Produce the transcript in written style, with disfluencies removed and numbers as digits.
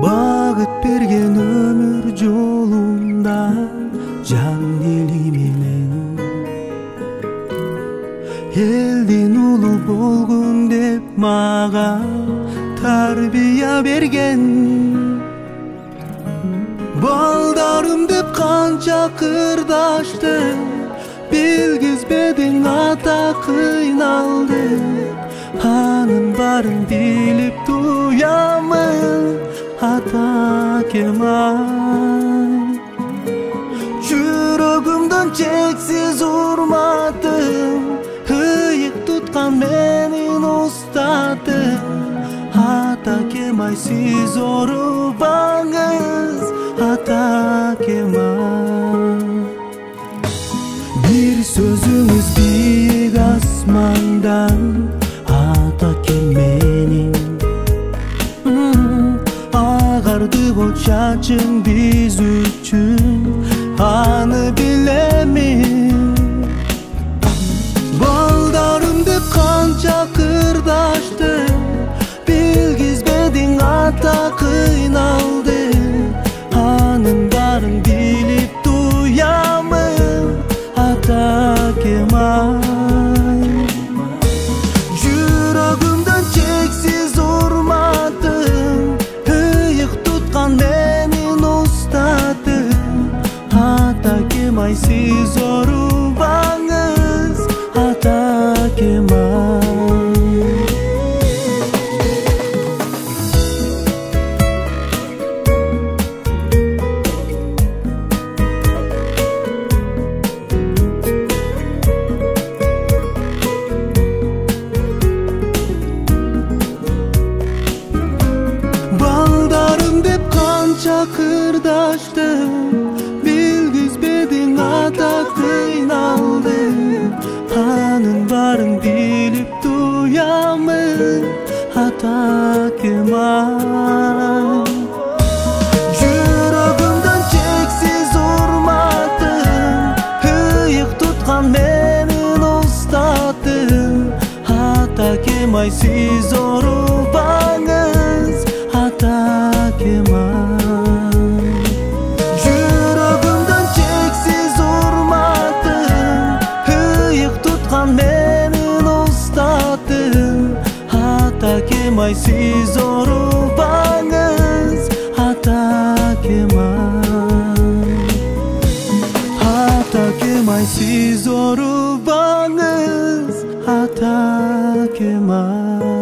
Багыт берген өмүр жолунда жан дили менен элдин улу болгун деп мага тарбия берген. Балдарым деп канча кырдаштым, билгизбедиң ата кыйналды. Анын барын билип туямын ата Кемал. Жүрөгүмдөн чексиз урматым, ыйык туткан менин устатым. Ата Кемал, сиз оорубаңыз ата Кемал. Бир сөзүңүз бийик асмандан ата Кемалин. Агардыгы чачың биз үчүн, аны билемин. Балдарым деп канча кырдаштым, билгизбедиң ата кыйналды. Анын барын билип туямын ата Кемал. Жүрөгүмдөн чексиз урматым, ыйык туткан менин устатым. Ата Кемал, сиз оорубаңыз ата Кемал. Кырдаштым, билгизбедиң ата кыйналды. Анын барын билип туямын ата Кемал. Жүрөгүмдөн чексиз урматым, ыйык туткан менин устатым. Ата Кемал, сиз оорубаңыз ата Кемал. Менин устатым, ата Кемал, сиз оорубаңыз ата Кемал. Ата Кемал, сиз оорубаңыз ата Кемал.